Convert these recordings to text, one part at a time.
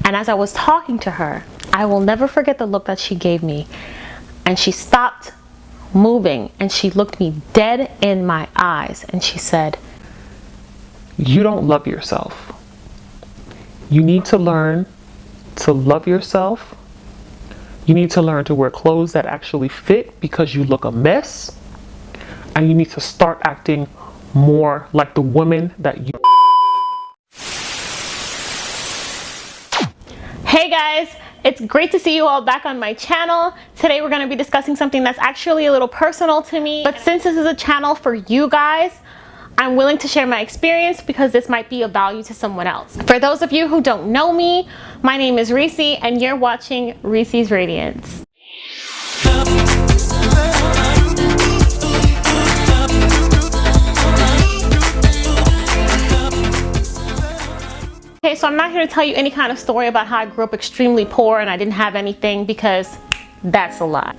And as I was talking to her, I will never forget the look that she gave me. And she stopped moving and she looked me dead in my eyes and she said, "You don't love yourself. You need to learn to love yourself. You need to learn to wear clothes that actually fit because you look a mess. And you need to start acting more like the woman that you..." Hey guys, it's great to see you all back on my channel. Today we're going to be discussing something that's actually a little personal to me. But since this is a channel for you guys, I'm willing to share my experience because this might be of value to someone else. For those of you who don't know me, my name is Reeice and you're watching Reeice's Radiance. Okay, so I'm not here to tell you any kind of story about how I grew up extremely poor and I didn't have anything, because that's a lie.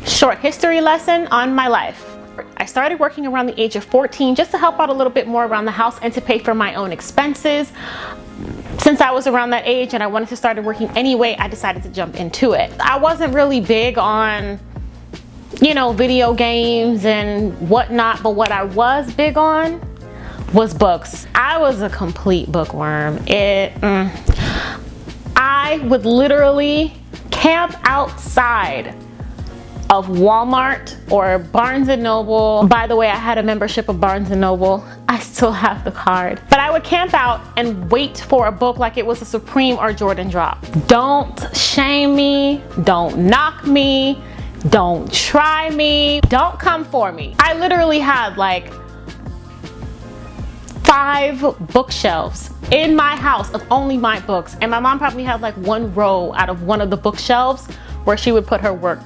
Short history lesson on my life. I started working around the age of 14 just to help out a little bit more around the house and to pay for my own expenses. Since I was around that age and I wanted to start working anyway, I decided to jump into it. I wasn't really big on, you know, video games and whatnot, but what I was big on was books. I was a complete bookworm. I would literally camp outside of Walmart or Barnes & Noble. By the way, I had a membership of Barnes & Noble. I still have the card. But I would camp out and wait for a book like it was a Supreme or Jordan drop. Don't shame me. Don't knock me. Don't try me. Don't come for me. I literally had like 5 bookshelves in my house of only my books, and my mom probably had like 1 row out of one of the bookshelves where she would put her work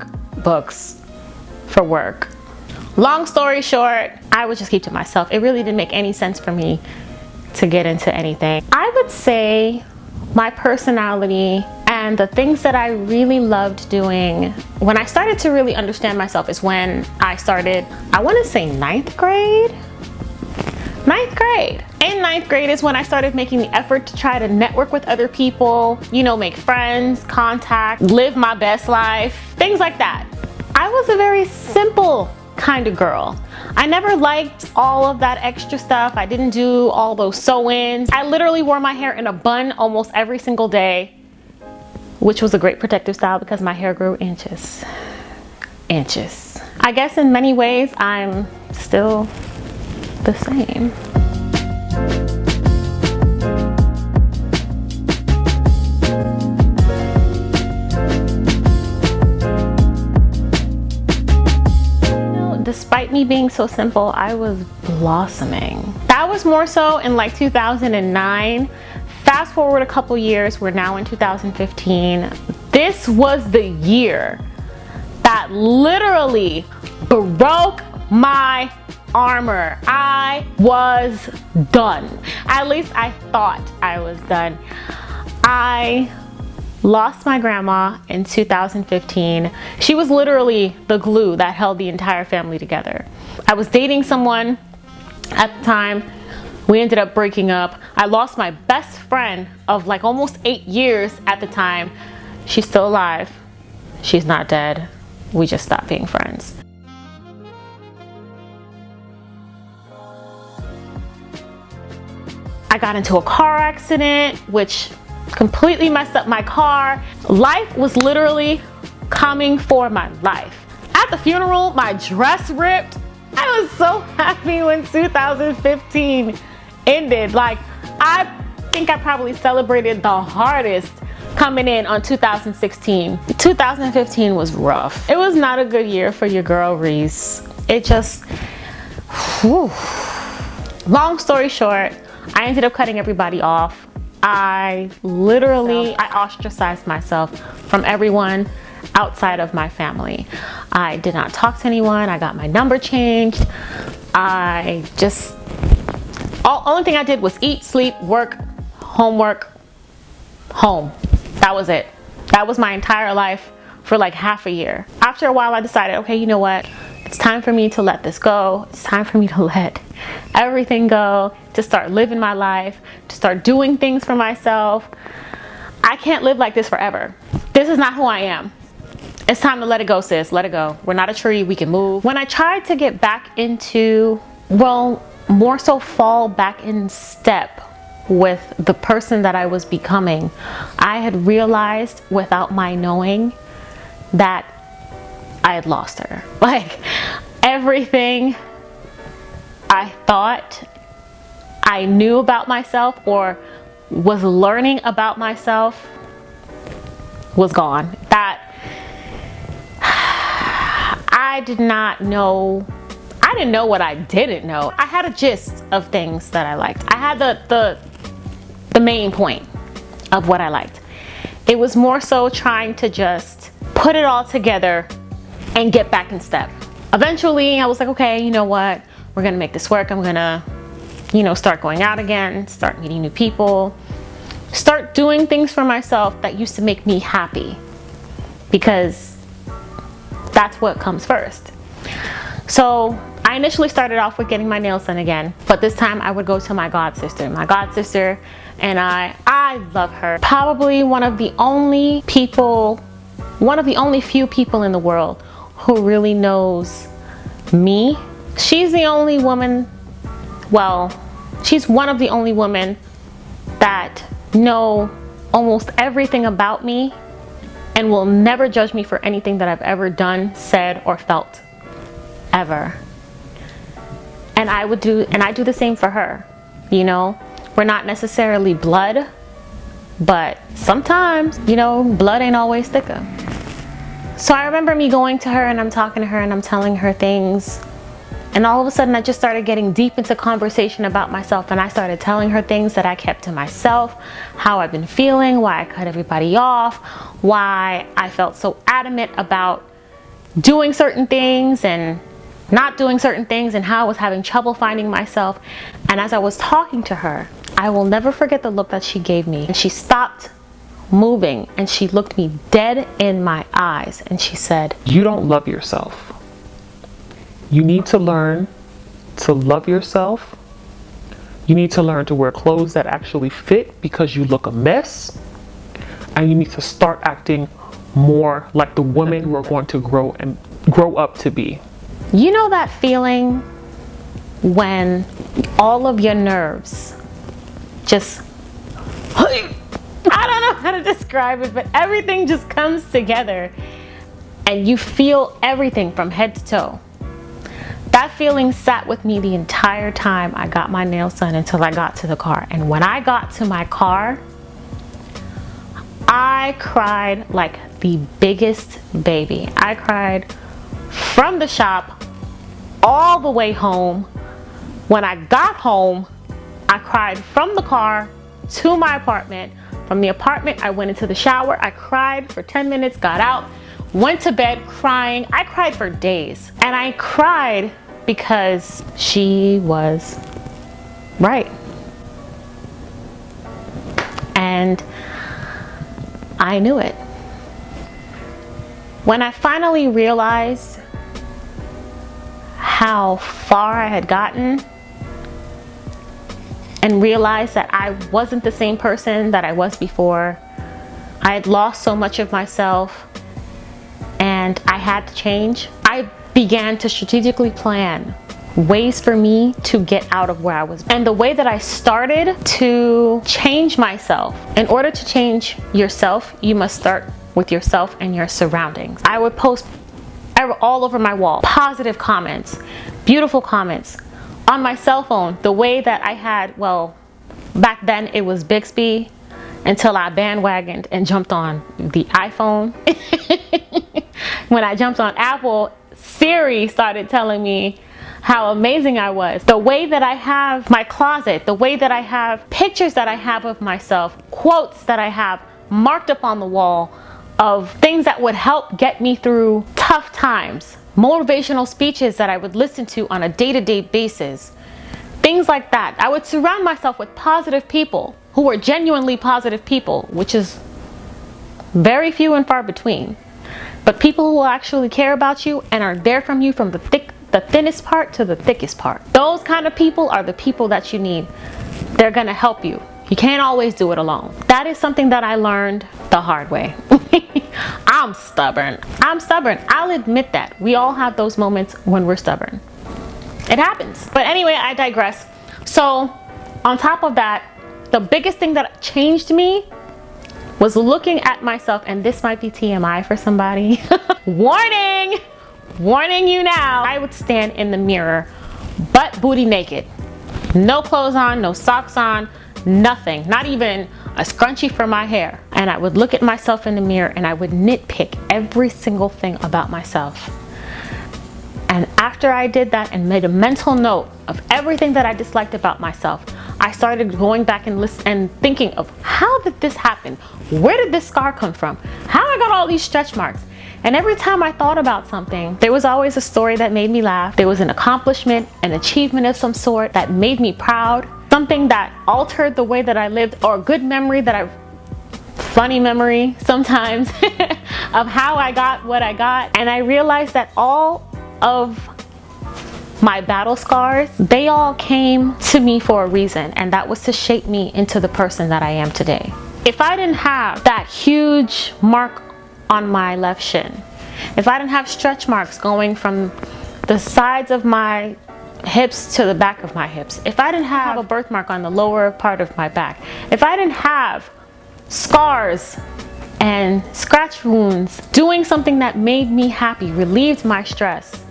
books for work. Long story short, I would just keep to myself. It really didn't make any sense for me to get into anything. I would say my personality and the things that I really loved doing when I started to really understand myself is when I started, I want to say 9th grade. 9th grade. In 9th grade is when I started making the effort to try to network with other people, you know, make friends, contact, live my best life, things like that. I was a very simple kind of girl. I never liked all of that extra stuff. I didn't do all those sew-ins. I literally wore my hair in a bun almost every single day, which was a great protective style because my hair grew inches. I guess in many ways I'm still the same. Despite me being so simple, I was blossoming. That was more so in like 2009. Fast forward a couple years, we're now in 2015. This was the year that literally broke my armor. I was done. At least I thought I was done. I lost my grandma in 2015. She was literally the glue that held the entire family together. I was dating someone at the time. We ended up breaking up. I lost my best friend of like almost 8 years at the time. She's still alive. She's not dead. We just stopped being friends. I got into a car accident, which completely messed up my car. Life was literally coming for my life. At the funeral, my dress ripped. I was so happy when 2015 ended. Like, I think I probably celebrated the hardest coming in on 2016. 2015 was rough. It was not a good year for your girl Reeice. It just, whew. Long story short, I ended up cutting everybody off. I ostracized myself from everyone outside of my family. I did not talk to anyone. I got my number changed. Only thing I did was eat, sleep, work, homework, home. That was it. That was my entire life for like half a year. After a while, I decided, okay, you know what? It's time for me to let this go. It's time for me to let everything go, to start living my life, to start doing things for myself. I can't live like this forever. This is not who I am. It's time to let it go, sis. Let it go. We're not a tree. We can move. When I tried to get back into, well, more so fall back in step with the person that I was becoming, I had realized without my knowing that I had lost her. Like, everything I thought I knew about myself or was learning about myself was gone. That I did not know. I didn't know what I didn't know. I had a gist of things that I liked. I had the main point of what I liked. It was more so trying to just put it all together and get back in step. Eventually I was like, okay, you know what? We're gonna make this work. I'm gonna, you know, start going out again, start meeting new people, start doing things for myself that used to make me happy, because that's what comes first. So I initially started off with getting my nails done again, but this time I would go to my god sister. My god sister and I love her. Probably one of the only few people in the world who really knows me. She's the only woman, well, she's one of the only women that know almost everything about me and will never judge me for anything that I've ever done, said, or felt, ever. And I do the same for her. You know, we're not necessarily blood, but sometimes, you know, blood ain't always thicker. So I remember me going to her and I'm talking to her and I'm telling her things, and all of a sudden I just started getting deep into conversation about myself, and I started telling her things that I kept to myself, how I've been feeling, why I cut everybody off, why I felt so adamant about doing certain things and not doing certain things, and how I was having trouble finding myself. And as I was talking to her, I will never forget the look that she gave me. And she stopped moving and she looked me dead in my eyes and she said, "You don't love yourself. You need to learn to love yourself. You need to learn to wear clothes that actually fit because you look a mess. And you need to start acting more like the woman you are going to grow up to be." You know that feeling when all of your nerves just, I don't know how to describe it, but everything just comes together and you feel everything from head to toe. That feeling sat with me the entire time I got my nails done until I got to the car. And when I got to my car, I cried like the biggest baby. I cried from the shop all the way home. When I got home, I cried from the car to my apartment. From the apartment, I went into the shower. I cried for 10 minutes, got out, went to bed crying. I cried for days. And I cried because she was right. And I knew it. When I finally realized how far I had gotten and realized that I wasn't the same person that I was before, I had lost so much of myself and I had to change, I began to strategically plan ways for me to get out of where I was. And the way that I started to change myself, in order to change yourself, you must start with yourself and your surroundings. I would post all over my wall positive comments, beautiful comments on my cell phone. The way that I had, well, back then it was Bixby until I bandwagoned and jumped on the iPhone. When I jumped on Apple, Siri started telling me how amazing I was. The way that I have my closet, the way that I have pictures that I have of myself, quotes that I have marked up on the wall of things that would help get me through tough times, motivational speeches that I would listen to on a day-to-day basis, things like that. I would surround myself with positive people who were genuinely positive people, which is very few and far between, but people who will actually care about you and are there from you from the thinnest part to the thickest part. Those kind of people are the people that you need. They're gonna help you. You can't always do it alone. That is something that I learned the hard way. I'm stubborn. I'll admit that. We all have those moments when we're stubborn. It happens. But anyway, I digress. So on top of that, the biggest thing that changed me was looking at myself, and this might be TMI for somebody. Warning you now. I would stand in the mirror, butt booty naked. No clothes on, no socks on, nothing. Not even a scrunchie for my hair. And I would look at myself in the mirror and I would nitpick every single thing about myself. And after I did that and made a mental note of everything that I disliked about myself, I started going back and thinking of, how did this happen? Where did this scar come from? How I got all these stretch marks? And every time I thought about something, there was always a story that made me laugh. There was an accomplishment, an achievement of some sort that made me proud. Something that altered the way that I lived, or a good memory funny memory sometimes of how I got what I got. And I realized that all of my battle scars, they all came to me for a reason, and that was to shape me into the person that I am today. If I didn't have that huge mark on my left shin, if I didn't have stretch marks going from the sides of my hips to the back of my hips, if I didn't have a birthmark on the lower part of my back, if I didn't have scars and scratch wounds, doing something that made me happy, relieved my stress,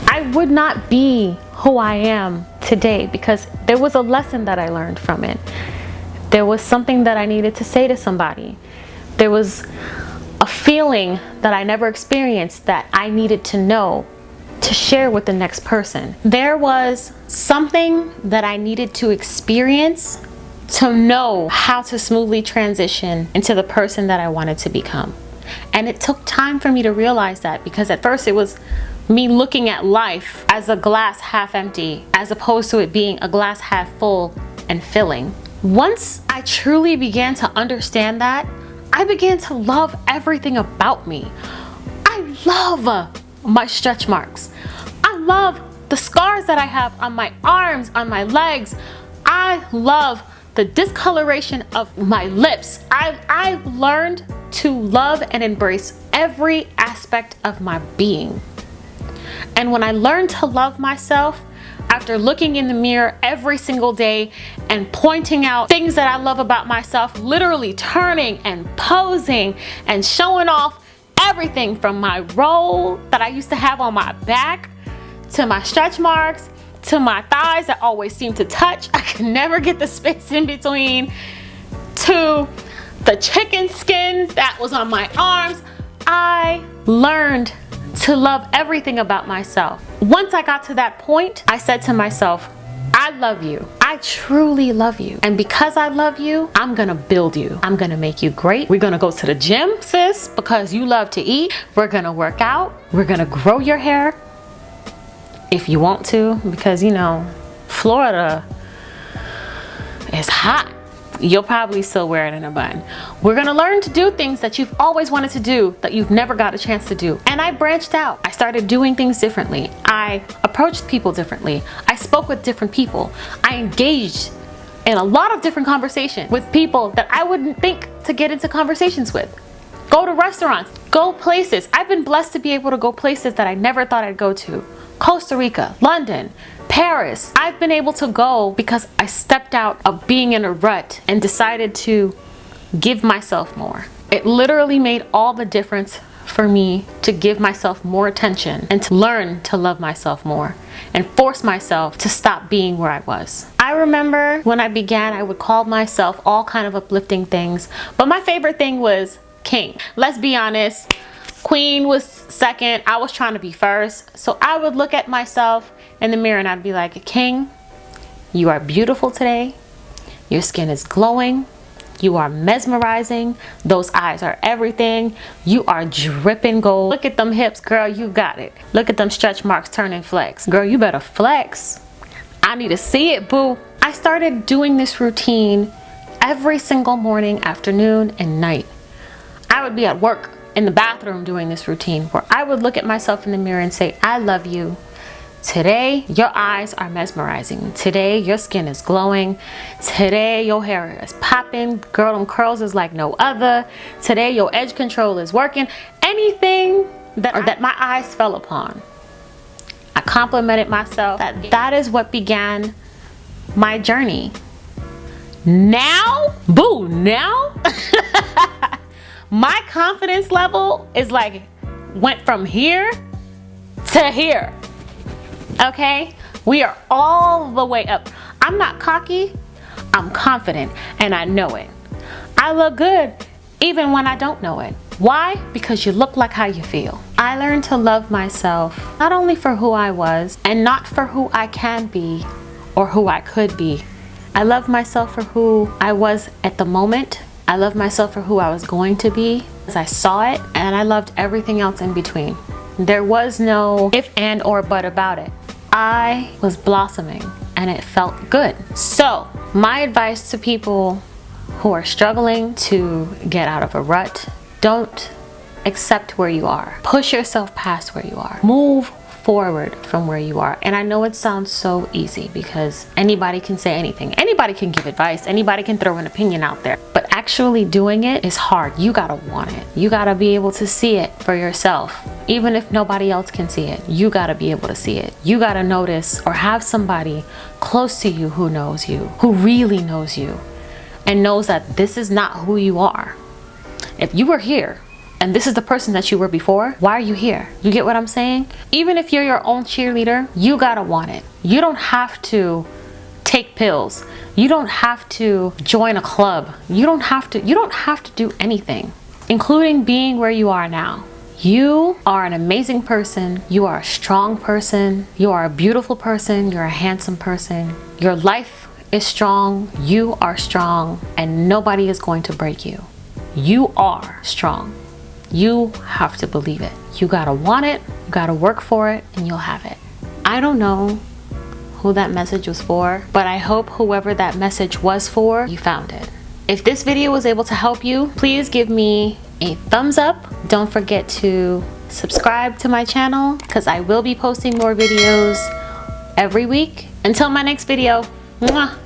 I would not be who I am today, because there was a lesson that I learned from it. There was something that I needed to say to somebody. There was a feeling that I never experienced that I needed to know to share with the next person. There was something that I needed to experience to know how to smoothly transition into the person that I wanted to become. And it took time for me to realize that, because at first it was me looking at life as a glass half empty, as opposed to it being a glass half full and filling. Once I truly began to understand that, I began to love everything about me. I love my stretch marks. I love the scars that I have on my arms, on my legs. I love the discoloration of my lips. I've learned to love and embrace every aspect of my being. And when I learned to love myself, after looking in the mirror every single day and pointing out things that I love about myself, literally turning and posing and showing off everything from my roll that I used to have on my back, to my stretch marks, to my thighs that always seem to touch, I could never get the space in between, to the chicken skin that was on my arms, I learned to love everything about myself. Once I got to that point, I said to myself, I love you. I truly love you. And because I love you, I'm gonna build you. I'm gonna make you great. We're gonna go to the gym, sis, because you love to eat. We're gonna work out. We're gonna grow your hair if you want to, because you know, Florida is hot. You'll probably still wear it in a bun. We're gonna learn to do things that you've always wanted to do that you've never got a chance to do. And I branched out. I started doing things differently. I approached people differently. I spoke with different people. I engaged in a lot of different conversations with people that I wouldn't think to get into conversations with. Go to restaurants, go places. I've been blessed to be able to go places that I never thought I'd go to. Costa Rica, London, Paris. I've been able to go because I stepped out of being in a rut and decided to give myself more. It literally made all the difference for me to give myself more attention and to learn to love myself more and force myself to stop being where I was. I remember when I began, I would call myself all kind of uplifting things, but my favorite thing was king. Let's be honest. Queen was second. I was trying to be first. So I would look at myself in the mirror and I'd be like, King, you are beautiful today. Your skin is glowing. You are mesmerizing. Those eyes are everything. You are dripping gold. Look at them hips, girl, you got it. Look at them stretch marks turning flex. Girl, you better flex. I need to see it, boo. I started doing this routine every single morning, afternoon, and night. I would be at work in the bathroom doing this routine where I would look at myself in the mirror and say, I love you Today, your eyes are mesmerizing. Today, your skin is glowing. Today, your hair is popping. Girl, them curls is like no other. Today, your edge control is working. Anything that my eyes fell upon, I complimented myself. That is what began my journey. Now, boo, now, my confidence level is like, went from here to here. Okay, we are all the way up. I'm not cocky, I'm confident, and I know it. I look good even when I don't know it. Why? Because you look like how you feel. I learned to love myself not only for who I was and not for who I can be or who I could be. I love myself for who I was at the moment. I love myself for who I was going to be as I saw it, and I loved everything else in between. There was no if, and, or but about it. I was blossoming and it felt good. So my advice to people who are struggling to get out of a rut, don't accept where you are. Push yourself past where you are. Move forward from where you are. And I know it sounds so easy because anybody can say anything. Anybody can give advice. Anybody can throw an opinion out there. But actually doing it is hard. You gotta want it. You gotta be able to see it for yourself. Even if nobody else can see it, you gotta be able to see it. You gotta notice or have somebody close to you who knows you, who really knows you, and knows that this is not who you are. If you were here, and this is the person that you were before, why are you here? You get what I'm saying? Even if you're your own cheerleader, you gotta want it. You don't have to take pills. You don't have to join a club. You don't have to do anything, including being where you are now. You are an amazing person. You are a strong person. You are a beautiful person. You're a handsome person. Your life is strong. You are strong, and nobody is going to break you. You are strong. You have to believe it. You gotta want it, you gotta work for it, and you'll have it. I don't know who that message was for, but I hope whoever that message was for, you found it. If this video was able to help you, please give me a thumbs up. Don't forget to subscribe to my channel because I will be posting more videos every week. Until my next video, mwah.